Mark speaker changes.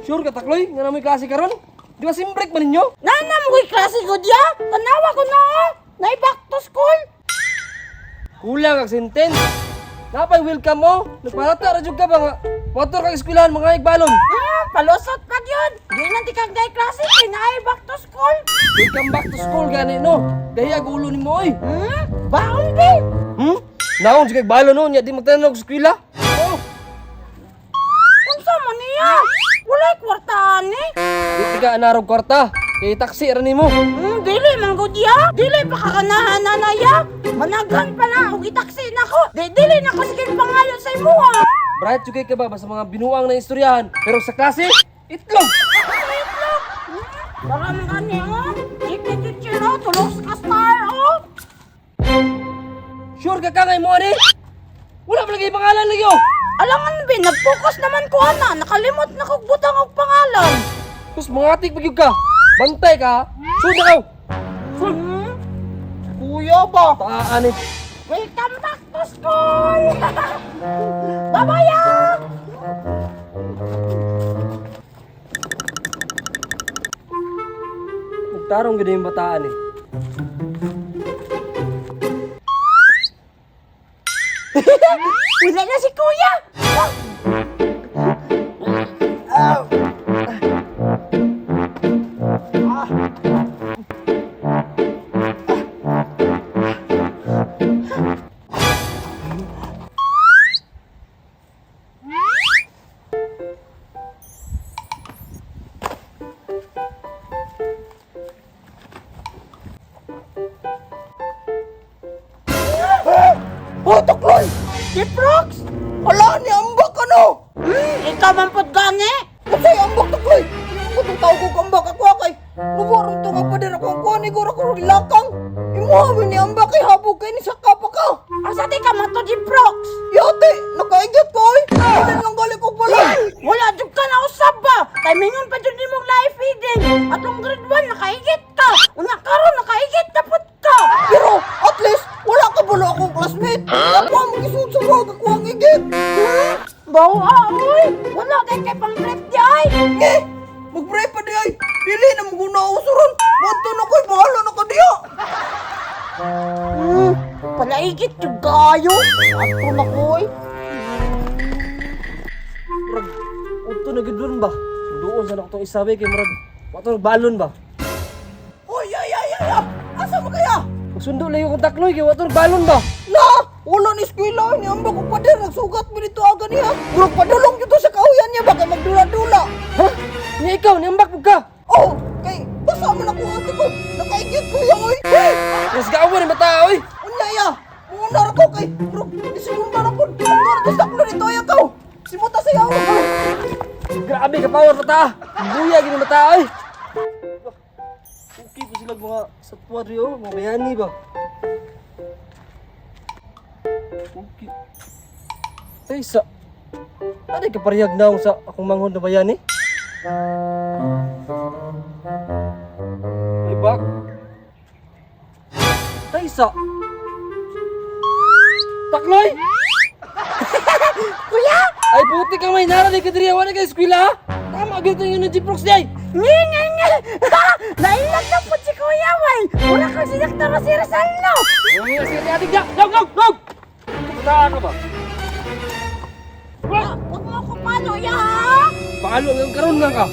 Speaker 1: Sure ka takloy, nga namoy klase karon? Di ba simbreak man ninyo?
Speaker 2: Nanam ko'y klase ko diya. Tanawa ko na oh. Nay back to school.
Speaker 1: Kulang kag sentence. Napay welcome mo. Nagparata ra jud ka ba nga? Motor kag eskwelahan mga igbalon.
Speaker 2: Palusot pa yun. Di nanti kang day klase kay nay back to school.
Speaker 1: Welcome back to school gani no. Daya gulo nimo oy.
Speaker 2: Baon di.
Speaker 1: Naon jud kag balon no, nya di magtanog sa eskwela. Oh,
Speaker 2: Unsa man niya? Walay kwartaan eh.
Speaker 1: di ka anarog kwarta. Kay taksi ra nimo.
Speaker 2: Dili man ko diya. Dili pa kakanahan nanaya. Managan pa na og itaksi nako. Dili na ko sige pangayon sa imuha.
Speaker 1: Bright jud kay ka ba sa mga binuang na istoryahan, pero sa klase itlog.
Speaker 2: Para man kani oh. Ikit-ikit tulos ka star oh.
Speaker 1: Sure ka kangay mo ani? Wala pa lagi pangalan lagi oh.
Speaker 2: Alangan bin, nag-focus naman ko ana. Nakalimot na kog butang og pangalan.
Speaker 1: Tapos mga atik pagyug ka. Bantay ka. Suda ka.
Speaker 2: Kuya ba?
Speaker 1: Taanit.
Speaker 2: Welcome back to school! Babaya!
Speaker 1: Magtarong gid yung bataan eh.
Speaker 2: Wala na si Kuya!
Speaker 3: Oh, Takloy!
Speaker 2: Jiprox!
Speaker 3: Hala, ni ambak ka no!
Speaker 2: Ikaw man pod gani!
Speaker 3: Kasi ambak, Takloy! Kung tawag ko ambak ako kay lumarong to nga pa din ako ang kuha ni Gora ko lakang. Imuhamin ni ambak kay habog kay ni saka pa ka.
Speaker 2: Asa di ka man to Jiprox?
Speaker 3: Yate, nakaigat ko oy! Kanin lang gali ko pala!
Speaker 2: Wala jud ka na usab ba? Kay mingon pa jud nimong live feeding. Atong grade 1 nakaigit ka. Una karon nakaigit na pud ka.
Speaker 3: Pero, at least, wala ka bala akong classmate. Ako ang magisud sa wag ako ang igit.
Speaker 2: Bawa oy. Wala kay kay pang prep di ay.
Speaker 3: Eh, mag-pray pa di ay. Dili na maguna usuron. Wadto na ko'y bahala na ka diya.
Speaker 2: Palaigit jud kayo. Ato na koy.
Speaker 1: Murag, uto na gid ba? Doon sa nakatong isabi kay murag, wato balon ba?
Speaker 3: Oy, ay. Asa mo kaya?
Speaker 1: Magsundo lang yung takloy kay wato balon ba?
Speaker 3: La! Wala ni eskwela. Ni ambak ko pa din. Nagsugat mo dito aga niya. Murag padulong dito sa kauyan niya. Baka magdula-dula.
Speaker 1: Ha? Ni ikaw, ni ambak ka.
Speaker 3: Oh, kay basa man ako ate ko. Nakaigit ko ya oy.
Speaker 1: Mas gaawa ni mata oy.
Speaker 3: Unya ya. Muundar ako kay. Bro, isimundar ako. Muundar ko sa kulo dito ay ako. Simuta sa yaw.
Speaker 1: Grabe ka power mata. Buya gini mata oy. Okay po sila mga satwa rio, mga bayani ba? Okay. Ay sa ano ka parihag naong sa akong manghod na bayani? Ay bak. Ay sa Takloy!
Speaker 2: Kuya!
Speaker 1: Ay puti kang may naranig ka diri wala ka eskwela. Tama gyud yung na Jiprox di ay.
Speaker 2: Nga! Nailag na po si Kuya, way! Wala kang sinakta na si Rizal, no!
Speaker 1: Ay sige ating ja. Gog! Saan ka ba?
Speaker 2: Huwag mo ko palo, ya, ha?
Speaker 1: Paalo ang karon lang ka.